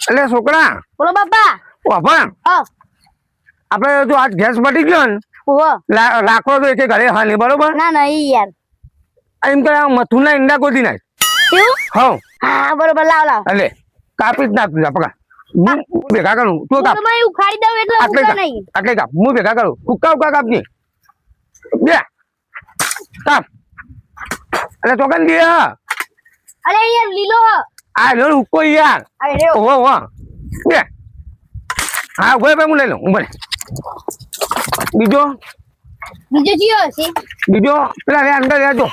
એટલે છોકરા બોલો બાપા. બાપા આપણે જો આજ ગેસ પટી ગયો ને લાકડો તો એક ઘરે હા નહીં બરોબર. ના નહીં યાર. એમ કે મથુર ના ઈંડા ગોદી નાખ. હા બરોબર લાવ લાવ. એટલે કાપી જ નાખતું પકા હું ભેગા કરું તું કાપ. ઉખાડી દઉં એટલે આટલે કાપ હું ભેગા કરું ઉકા કાપની બે કાપ. એટલે ચોકન દે અરે યાર લીલો આ લો ઉકો યાર. ઓહો બે હા ઉભો હું લઈ લઉં ઉભો બીજો જીઓ છે બીજો પેલા રે અંદર રહેજો.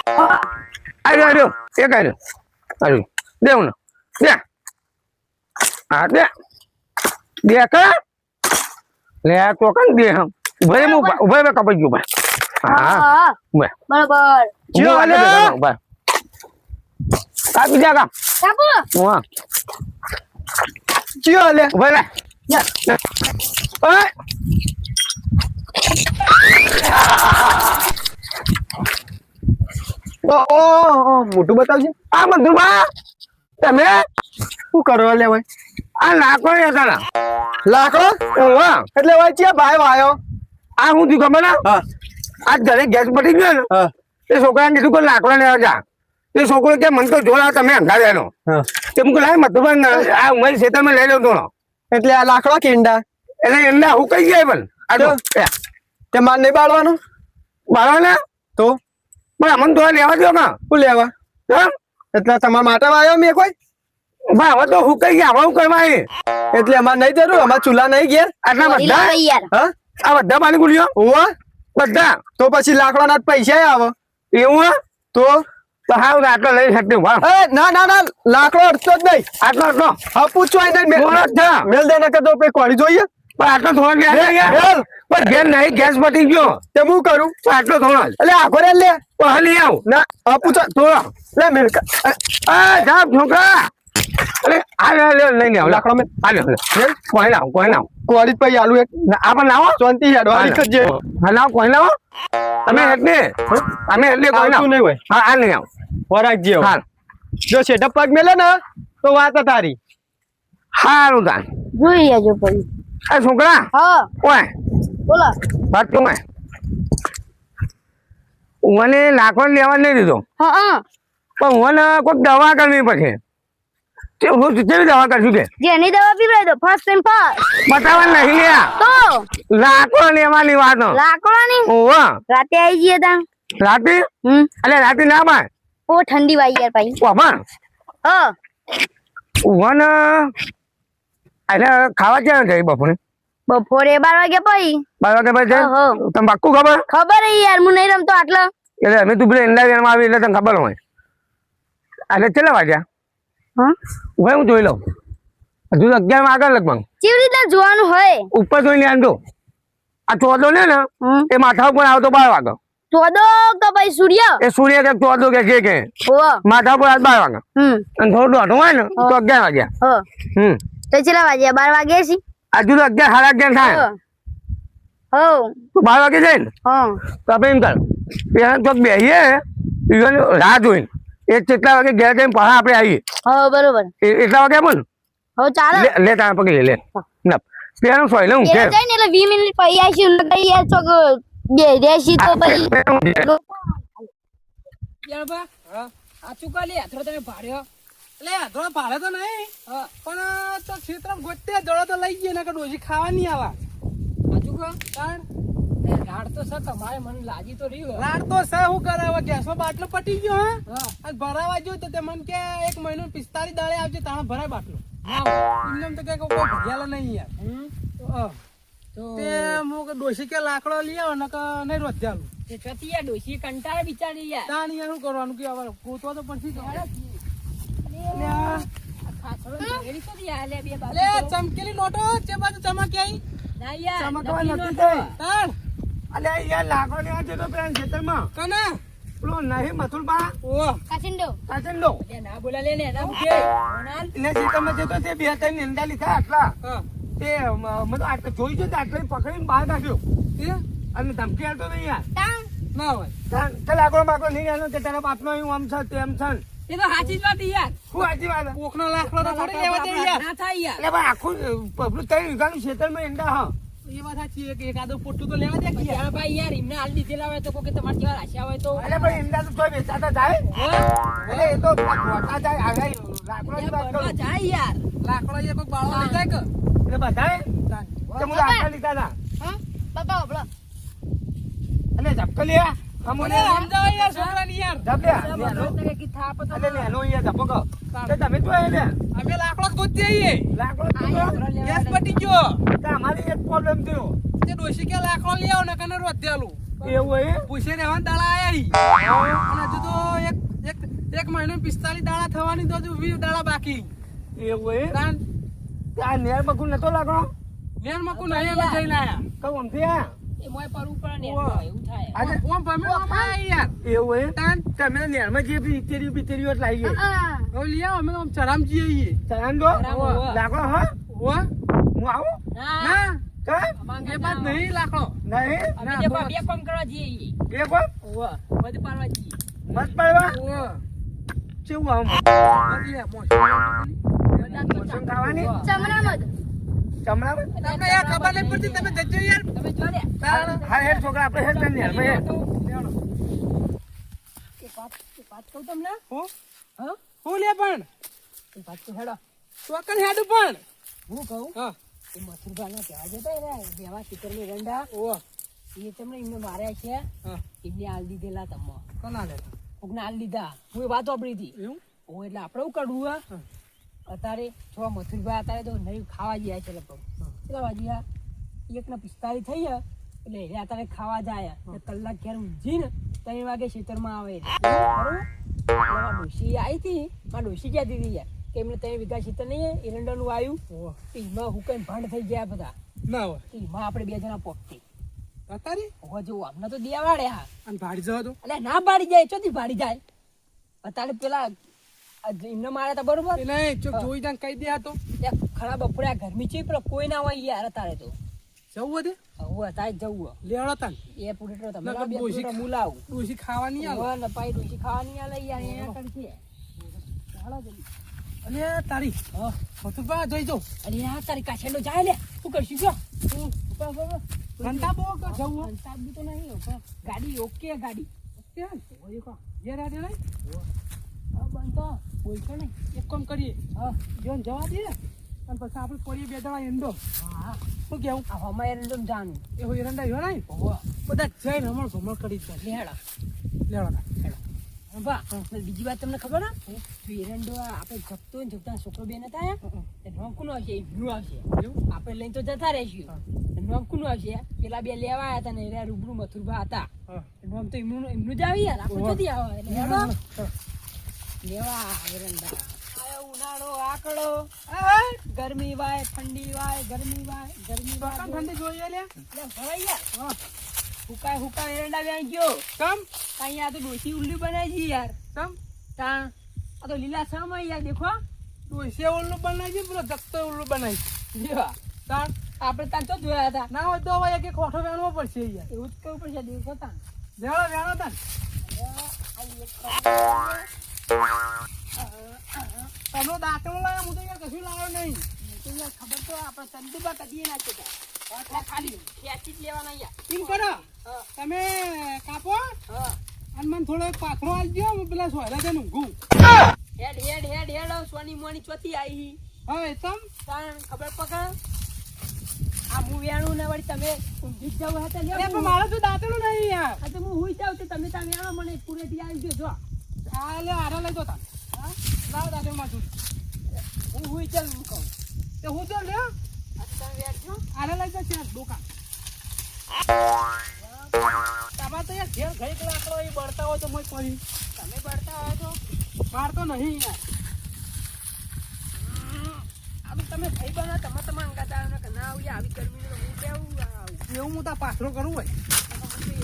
આવ્યો એક આવ્યો દેવું ને બે હા બે કા લે ચોકન દે હમ ઉભો કપાઈ ગયો ભાઈ. હા બરોબર. કાપી જા કાપ કાપો વાહ ચિયો લે ઉભો રે ઓય ઓ મોટું બતાવજે. આ બધું બા તમે શું કરો લે ભાઈ? આ લાકડો હતા લાકડો એટલે ભાઈ છે ભાઈ વાયો. આ હું થયું ખબર ને આજ ઘરે ગેસ પટી ગયો ને એ છોકરાને કીધું કે લાકડો લેવા જા. એ છોકરો કે મને તો જોડા તમે અંધારે એનો તે મુક લાય મધુબન આ ઉમર ખેતરમાં લઈ લો તો એટલે આ લાકડો કે ઈંડા એટલે ઈંડા હું કઈ જાય પણ આ તો તે માર નહીં બાળવાનું બાળવાના તો પણ અમને તો લેવા દો કા શું લેવા એટલે તમારા માટે આવ્યો મેં કોઈ ભાઈ હવે તો હું કઈ ગયા હવે હું કરવા એટલે અમારે નહીં જરૂર અમારે ચૂલા નહીં ઘેર આટલા બધા હા આ બધા પાણી ગુલ્યો હોવા બધા તો પછી લાકડા ના પૈસા આવે એવું તો હા આટલો લઈ શકતી ના ના ના લાકડો અડતો જ નહીં આટલો હા પૂછવા મેલ દે નકર તો કોણી જોઈએ પણ આટલો થોડો પણ ઘેર નહીં ગેસ પટી ગયો તે હું કરું આટલો થોડો એટલે આખો રે લે હાલી આવ ના પૂછો થોડો લે મેલ જા છોકરા અરે આ લઈને આવ લાકડો મેં કોઈ લાવ કોળી પછી આલુ એક આપણે લાવો શાંતિ હેડો આલી કરજે હા લાવ કોઈ લાવો તમે એટલે કોઈ લાવ નહીં હોય હા આ નહીં આવ વરાગજી હા જો સેટઅપ પગ મેલે ને તો વાત તારી હારું તાન જોઈ લેજો પછી. એ છોકરા હા ઓય બોલો વાત તો મને લાકડો લેવા નહીં દીધો હા પણ મને કોઈક દવા કરવી પડશે કેવી દવા કરશું કે જેની દવા પીવડાવી દો ફર્સ્ટ એન્ડ ફર્સ્ટ બતાવવા નહીં લ્યા તો લાકડો લેવાની વાત લાકડાની ઓવા રાતે આવી જઈએ તા રાતે અલે રાતે ના બાય ઓ ઠંડી વાઈ યાર ભાઈ ઓવા હા ઓવાને એટલે ખાવા ક્યાં જઈ બપોરે 12 વાગે પછી 12 વાગે પછી તમે પાક્કું ખબર યાર હું નહીં રમતો આટલા એટલે અમે તું પેલા ઈંડા વેરમાં આવી એટલે તને ખબર હોય એટલે કેટલા વાગ્યા ભાઈ હું જોઈ લઉં હજુ 11 આગળ લગભગ કેવી રીતના જોવાનું હોય ઉપર જોઈને આંધો આ ચોદો ને એ માથા ઉપર આવતો 12 વાગે ચોદો કે ભાઈ સૂર્ય એ સૂર્ય કે ચોદો કે માથા ઉપર 12 વાગે અને થોડું દોઢું હોય ને તો 11 વાગ્યા તો કેટલા વાગ્યા 12 વાગે છે હજુ તો 11 સાડા 11 થાય હો તો 12 વાગે જાય ને તો આપણે એમ કર પેલા ચોક બેસીએ રાહ જોઈને એ કેટલા વાગે ઘેર જઈને પાછા આપણે આવીએ હા બરોબર એટલા વાગે પણ હો ચાલે લે તારા પકડી લે ના પેલા સોય લે હું ઘેર જાય ને એટલે 20 મિનિટ પછી આવીશું ને કઈ યાર ચોક બે દેશી તો પછી યાર બા આ ચુકાલી આથરો તમે ભાડ્યો એટલે આથરો ભાડે તો નહીં પણ તો ક્ષેત્ર ગોતે જળો તો લઈ ગયો ને કે ડોસી ખાવા નહીં આવા આ ચુકો કારણ રાડ તો સર તમારે મને લાગી તો રહ્યું રાડ તો સર હું કરાવે ગેસનો બાટલો પટી ગયો હા અને ભરાવા જો તો તે મને કે 1 મહિનો 45 દાડે આવજે તાણે ભરાય બાટલો હા એમ તો કે કોઈ ભગ્યાલા નહીં યાર તો તે મો કે ડોસી કે લાકડો લઈ આવો ને કે નહીં રોધ્યાલું તે છતી યાર ડોસી કંટાળે બિચારી યાર તાણી યાર શું કરવાનું કે હવે ગોતવા તો પડશે ચમકેલી નોટો છે બાજુ ચમકે ચમકવા નથી તાણ અલે યાર લાકડો લેવા જતો પેલા ખેતરમાં કના પેલો નહીં મથુર બા ઓ કાચિંડો એ ના બોલા લે ને ના મુકે ને ખેતરમાં જતો તે બે ત્રણ નિંદા લીધા આટલા તે મને આ જોઈ જો આટલે પકડીને બહાર કાઢ્યો અને ધમકી આલતો નહીં યાર ના હોય ચાલ આગળ માગો નહીં આનો કે તારા બાપનો હું આમ છે તેમ છે એ તો સાચી જ વાત યાર. શું સાચી વાત છે? કોકનો લાકડો તો થોડી લેવા દે યાર. ના થાય યાર. એટલે ભાઈ આખું પબલું 3 વીઘાનું ખેતરમાં ઈંડા હા. એ વાત સાચી છે કે એકાદું પોટું તો લેવા દે કે યાર. ભાઈ યાર એમને હાલ દીધેલા હોય તો કોઈ તમારે જેવા રાખ્યા હોય તો એટલે ભાઈ ઈંડા તો તોય વેચાતા જાય. એટલે એ તો ખોટા જાય આગળ લાકડાની વાત કરું. જાય યાર. લાકડો એ કોઈ બાળો લઈ જાય કે એટલે બધાએ કે હું લાકડા લીધા હતા. હા બાપા ઓબળો અને ઝપકો લે અમોને સમજાવો યાર છોકરાને યાર. ઝપ લે કે થાપ તો એટલે નેનો અહીંયા ઝપકો કહો. તે તમે તો એ લે અમે લાકડો જ ગોતી આવીએ. લાકડો તો ગેસ પટી ગયો. તે અમારી એક પ્રોબ્લેમ થયો. તે ડોશી કે લાકડો લઈ આવો ને કને રોધેલું એવું એ પૂછે રહેવા દાડા આયા અને હજુ તો એક મહિનો 45 દાડા થવાની તો હજુ 20 દાડા બાકી. એવું એ તાન આ નેર બકુ નતો લાકડો નેર મકુ નહીં અમે જઈને આયા. કહું અમથી આ એ મોય પર ઉપર ને એવું થાય આજે ઓમ ભમે ઓમ આયા યાર. એવું એ તાન તમે નેરમાં જે બીતેરીઓ લાવી ગઈ હવે લઈ આવો અમે તો આમ ચરામજી આવીએ. ચલાન દો ચલાન. લાકડો હા ઓ હું આવું ના ચાલ એ બાદ નહીં લાકડો. નહીં અમે જે બે કામ કરવા જઈએ બે કોણ ઓવા બધું પાડવા જઈએ મત પડવા ઓ કેવું આવું બધી મોસમ મોસમ ખાવાની ચમડામાં ચમડામાં તમને યાર ખબર નહીં પડતી તમે જજો યાર. તમે જો લે હા હેડ છોકરા આપણે હેડ કરી નેરમાં હેડ એક વાત કહું તમને હું હા હું લે પણ એક વાત તો હેડો ચોકન હેડું પણ હું કહું હા એ મથુરભાના કહેવા જતા રે બેવા ચિકરની રંડા ઓ એ તમને એમને માર્યા છે હા એમને હાલ દીધેલા તમે કોના લે કોકને હાલ દીધા હું એ વાત વાપરી હતી એવું ઓ એટલે આપણે શું કરવું હા હા. અત્યારે છો મથુરભાઈ અત્યારે તો નહીં ખાવા ગયા છે લગભગ કેટલા વાગ્યા 1:45 થઈ ગયા એટલે એ અત્યારે ખાવા જાય એટલે કલાક ઘેર ઊંઘીને 3 વાગે ખેતરમાં આવે બરોબર એટલે મારી ડોશી આવી હતી મારી ડોશી કહેતી હતી યાર કે એમને 3 વીઘા ખેતર નહીં એરંડાનું આવ્યું ઓ એમાં હુકાઈને ભંડ થઈ ગયા બધા ના હોય એમાં આપણે 2 જણા પોકતી તારી હવે જો અમને તો દિયા વાળે હા અને ભાડી જવા દો એટલે ના બાળી જાય ચોથી બાળી જાય અત્યારે પેલા એમને માર્યા હતા બરોબર એ નહીં ચોક જોઈ જાન કહી દે આ તો ત્યાં ખરાબ બપોરે આ ગરમી છે પેલો કોઈ ના હોય યાર અત્યારે તો જવું દે હવે અત્યારે જવું લેવડો તાન એ પુટેટો તમે નકર બે ડોશી પુટેટો મુલાવું ડોશી ખાવાની આવે હવે નપાઈ ડોશી ખાવાની આલે યાર અહીંયા કરશે ચાલો જલ્દી અને તારી હા મથુરભા જોઈ જો અરે યાર તારી કાછેડો જાય લે શું કરશું જો ઘંટા બહુ જવું અંતાબ બી તો નહીં પણ ગાડી ઓકે ગાડી કેમ ઓય કો જે રાડે લઈ હા બનતો બોલતો નહીં એક કામ કરીએ હા જોન જવા દે અને પછી આપણે પડીએ બે દવા એંડો હા શું કેવું આ હમાય એરંડમ જાનું એ હોય એરંડા યો નહીં ઓહો બધા જઈને હમણાં ભમણ કરી જ લેડા લેવડો બા બીજી વાત તમને ખબર હે તો એરંડો આપણે જપતો ને જપતા છોકરો બેન હતા એ નોમ કોનો આવશે ઈનું આવશે આપણે લઈને તો જતા રહેશું નોમ કોનો આવશે પેલા બે લેવા આવ્યા હતા ને એ રૂબરૂ મથુરભા હતા નોમ તો એમનું જ આવી યાર આપણે જતી આવે એટલે હેડો લેવા એરંડા આયો ઉનાળો આકડો ગરમી વાય ઠંડી વાય ગરમી વાય ગરમી વાય ઠંડી જોઈએ લે એટલે ભરાઈ યાર હુકાય એરંડા બેન ગયો કમ અહીંયા તો ડોસી ઉલ્લી બનાવી છે યાર કમ તા આ તો લીલા સામા યાર દેખો ડોસે ઉલ્લુ બનાવી છે પેલો જગતો ઉલ્લુ બનાવી લેવા તાણ આપણે તાન તો જોયા હતા ના હોય તો હવે એક ખોટો વેણવો પડશે યાર એવું જ કરવું પડશે દેખો તાન વેણો વેણો તાન તમે દાંતણું લાવ્યા હું તો યાર કશું લાવ્યો નહીં તો યાર ખબર તો આપણે ચંદુબા કદીએ ના છે એટલે ખાલી ખેંચી જ લેવાના યાર એમ કરો તમે કાપો અને મને થોડો પાથરો આલજો હું પેલા સોયરા છે ઊંઘું હેડ સોની મોની ચોથી આવી હવે તમ તાન ખબર પકડ આ હું વેણું ને વળી તમે ઊંઘી જ જાવ હતા અરે લ્યો પણ મારે તો દાંતણું નહીં યાર આ તો હું હુઈ જાવ તો તમે ત્યાં વેણો મને પૂરેથી આવી જો આ લે આરા લઈ જો તાન હા લાવ દાંતણું માથું હું હુઈ જાવ હું કહું તે હું તો લે આ તો તમે વેણજો આરા લઈ જા છે દુકાન તમારે તો યાર ઘેર ઘડીક લાકડો એ બળતા હોય તો મોય પડી તમે પડતા હોય તો માર તો નહીં યાર આ તમે થઈ બના તમે અંગાતા ને કે ના આવી આવી ગરમી હું કેવું આવું એવું હું તા પાથરો કરું હોય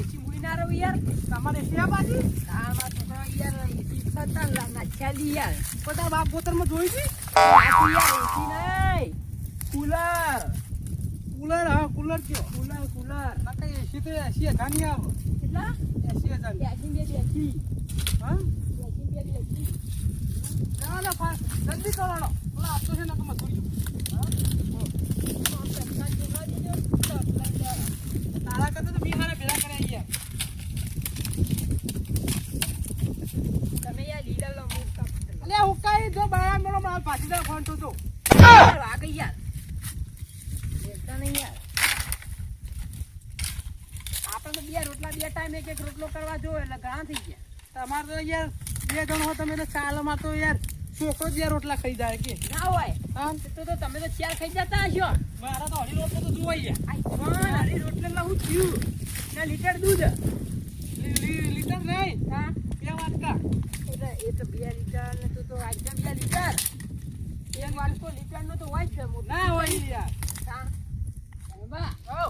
એસી મુઈ ના રહું યાર તમારે એસી આ બાજુ હા માં તો યાર એસી થતા નાખ્યાલી યાર બધા બાપ ગોતરમાં જોઈ છે નાખી યાર એસી નહીં કુલર કુલર હા કુલર કયો કુલર નકા એસી તો 80,000 ની આવે કેટલા 80,000 બેસી બે બેસી હા બેસી બે ના, ના, જલ્દી કરો નો. ઓલા આપતો છે ને કે મજૂરી. તારા કરતા તો બિહારે ભેળા કર્યા યાર. તમે યાર લીડા લો મૂક કાપ અલ્યા હું કાંઈ જો બાયા મેળો મારા પાછીદાર ફોન તો જો. વાગે યાર લેતા નહીં યાર આપણે તો બે રોટલા બે ટાઈમ એક એક રોટલો કરવા જો એટલે ઘણા થઈ ગયા તમારે તો યાર 2 જણ હો તમે તો ચાલો માં તો યાર છોકરો જ યાર રોટલા ખાઈ જાય કે. ના હોય હા તો તમે તો ચાર ખાઈ જતા હશો મારા તો હળી રોટલો તો જોવાઈ યાર. આઈ કોણ હરી રોટલા હું થયું ના લીટર દૂધ લીટર નહીં હા 2 વાટકા. એટલે એ તો 2 લીટર ને તું તો આજના 2 લીટર એક વાટકો લીટર નો તો હોય જ છે મોટો. ના હોય યાર. હા અરે બા ઓ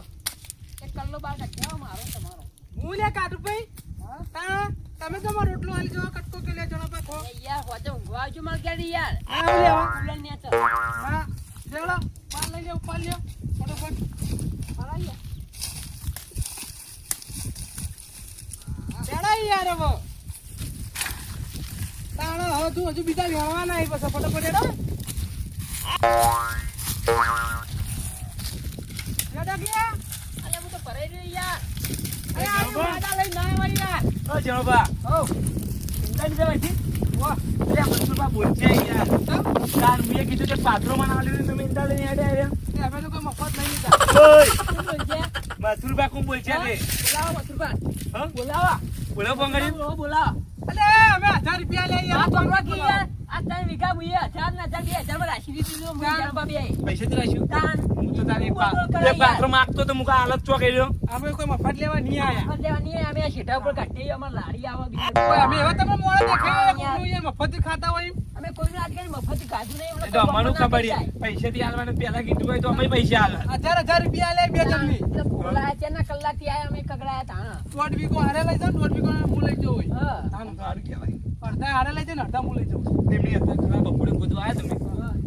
એક કલ્લો બાર કાઢ્યો મારો તમારો હું લે કાઢું ભાઈ. હા તા તમે તો મારો રોટલો હાલી જાઓ કટકો કે લે જણો પા ખો. એ યાર હોજે ઊંઘવા આવજો માર ગાડી યાર આ લેવા. કુલર ને ચલ હા જેવડો પાર લઈ લે ઉપર લ્યો ફટાફટ. પરાઈ યાર ચડાઈ યાર હવે. તાણો હવે તું હજુ બીજા વેણવા ના આવી પછી ફટાફટ એડો. એડા ગયા. અલે હું તો ભરાઈ રહ્યો યાર અરે આ વાડા લઈ ના આવી યાર. ઓ જણોબા ઓ ઇન્દાની જવાથી વાહ અરે મનસુરબા બોલશે યાર તાર મેં કીધું કે પાત્રો માં ના લીધું તમે ઇન્દા લઈને આડે આવ્યા અમે તો કોઈ મફત નહીં લીધા. ઓય શું બોલશે મનસુરબા કોણ બોલશે તે બોલાવો મથુરબા હા બોલાવો બોલો ફોન કરી બોલાવો અલે અમે 1000 રૂપિયા લઈ આ યાર. તો કે યાર આ ત્રણ વીઘા મુએ 1000 ના 2000 માં રાશી દીધી તો મુએ જણબા બે પૈસા થી રાખ્યું તાન હું તો તારે બોલ બોલ કરે એક પાત્રો માંગતો તો મુકા હાલત ચો કર્યો અમે કોઈ મફત લેવા નહીં આયા. પણ દેવાની અમે આ શેઠા ઉપર કાઢી અમાર લારી આવે બીજું કોઈ અમે એવા તમે મોડે દેખાય કોકનું યાર મફત ખાતા હોય. અમે કોઈનું આજ કરી મફત ગાધું નહીં એ તો અમારું ખબર છે પૈસા થી હાલવાનું પેલા કીધું હોય તો અમે પૈસા હાલ 1000 રૂપિયા લે બે જણની. બોલા ચેના કલાક થી આયા અમે કગડાયા તા દોઢ વીઘો હારે લઈ જાવ દોઢ વીઘો હું લઈ જવું હોય. હા તાન સારું કહેવાય અડધા હારે લઈ જાવ ને અડધા હું લઈ જાઉં. તેમની અત્યારે ખરા બપોરે બધું આયા તમે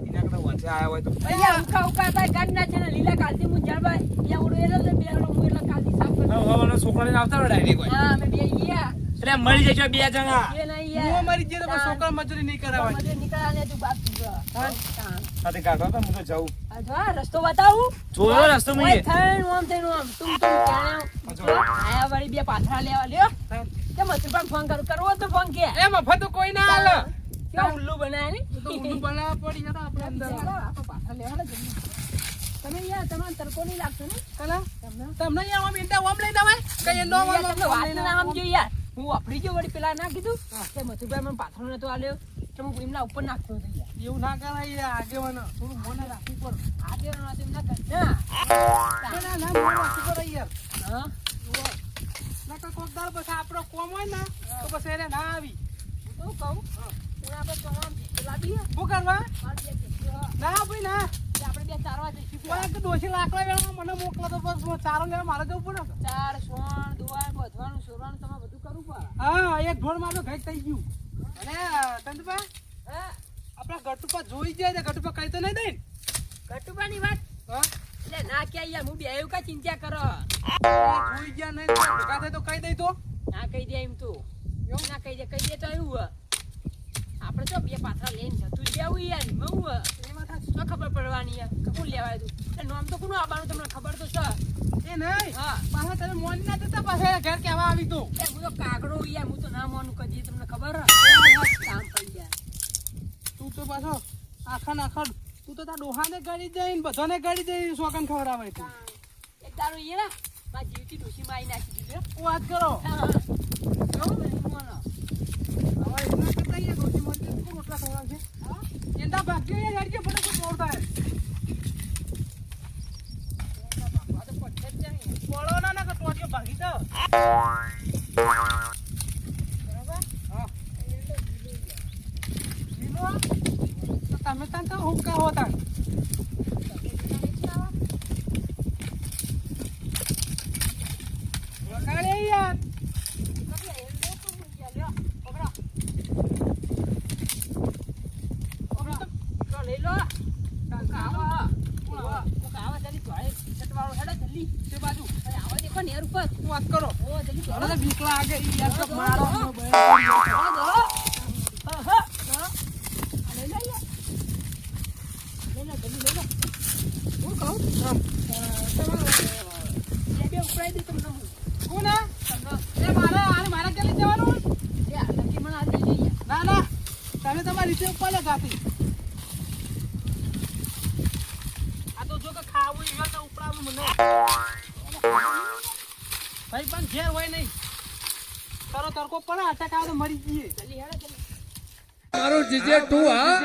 એના કરતા વચ્ચે આયા હોય તો અહીંયા ઉકા ઉકા થાય ગાડી ના છે ને લીલા કાલથી હું જણભાઈ અહીંયા ઓડો એલો ને બે હું એલા કાલથી સાફ કરી હવાનો છોકરાને આવતા રહો ડાયરેક્ટ હોય હા અમે બે ગયા એટલે મળી જજો બે જણા એ નહીં હું યાર મરી જઈએ તો પછી છોકરા મજૂરી નહીં કરાવવાની. મજે નીકળ્યા ને તું બાપ દીધો સાથે કાઢો તો હું તો જાઉં આ જો આ રસ્તો બતાવું જોયો રસ્તો ઓય મુએ થઈને ઓમ થઈને ઓમ તું આયા વાળી બે પાથરા લેવા લ્યો કે મથુરભાઈ ફોન કરું કરવો તો ફોન કે એ મફત તો કોઈ ના હાલે. કેવું ઉલ્લુ બનાયા ને તો ઊંધું બનાવવા પડી જતા આપણે અંદર. આપણે પાથરા લેવા ને જલ્દી. તમે યાર તમારે તડકો નહીં લાગતો ને કલા તમને યાર આમ ઈંડા ઓમ લઈ દેવાય કઈ ઈંડો ઓમ યાર, તમને વાત લઈ ના સમજો યાર હું વાપરી ગયો વળી પેલા ના કીધું કે મથુરભાઈ મને પાથરો નતો આલ્યો તો હું એમના ઉપર નાખતો હતો યાર એવું ના કરાય યાર આગેવાનો થોડું મોને રાખવું પડે. આજે એમના કર ના ના મોને રાખવું પડે યાર. હા નકર કોક દાળ પછી આપણો કોમ હોય ને તો પછી એને ના આવી. હું તો કહું હું આપણે તમામ લાવીએ શું કરવા? મારી બે જગ્યાએ, હા. ના ભાઈ ના. કે આપણે બે ચારવા જઈશું કોઈ એક ડોશી લાકડા વેણવા મને મોકલો તો બસ હું ચારો લેવા મારે જવું પડે ને. ચાર સોણ દુવાય બધવાનું સોરવાનું તમારે બધું કરવું પડે હા એક ઢોળ મારું ઘટ થઈ ગયું. અને ચંદુભા હા આપણા ગટુપા જોઈ જાય ને ગટુપા કઈ તો નહીં દઈ ને? કટુબાની વાત હા એટલે ના કે યાર હું બે એવું કા ચિંતા કરો જોઈ ગયા નહીં તો ભેગા થાય તો કઈ દઈ તો ના કહી દે એમ તો એવું ના કહી દે તો એવું આપણે તો બે પાથરા લઈને જતું જ આવું યાર મઉ એમાં થાય શું ખબર પડવાની યાર કબૂલ લેવાય તું એટલે નામ તો કોનું આવવાનું તમને ખબર તો છે એ નહીં હા પાછા તમે મોન ના દેતા પાછા ઘેર કેવા આવી તો એ હું તો કાગડો યાર હું તો ના માનું કદી તમને ખબર કામ પડી જાય તું તો પાછો આખા નાખા તું તો તાર ડોહાને ગાડી જઈને બધાને ગાડી જઈને શોકન ખવડાવે તું. એક દારૂ ઈ ના મારી જીવતી ડોશી માં આવી નાખી દીધું વાત કરો કેવું ને માનો હવે એના કરતા અહીંયા ડોશી મળતી કોણ રોટલા ખવડાવશે? એંડા ભાગ્યો યાર હેડજે ફટાફટ દોડતા હે. આ તો પટ્ટે જ જાય પડો ના ના કે ટોટિયો ભાગી જાવ. બરાબર હા લીલો તો તમે તાન તો હુક્કા હો તાન. વગાડે યાર. વાત કરો. હવે તો બીક લાગે ઈ યાર તો મારો હું કહું તમારે બે ઉપરાઈ દે તમને હું કોણ હે? તમને એ મારે ક્યાં લઈ જવાનું? એ આટલી મને આ લઈ જઈએ ના તમે તમારી રીતે ઉપર લે ગાતી. આ તો જો કે ખાવું ઈ હોય તો ઉપડાવું મને ભાઈ પણ ઘેર હોય નહીં તારો તડકો પડે અટક આવે તો મરી જઈએ. જલ્દી હેડો જલ્દી મારું જીજે તું હા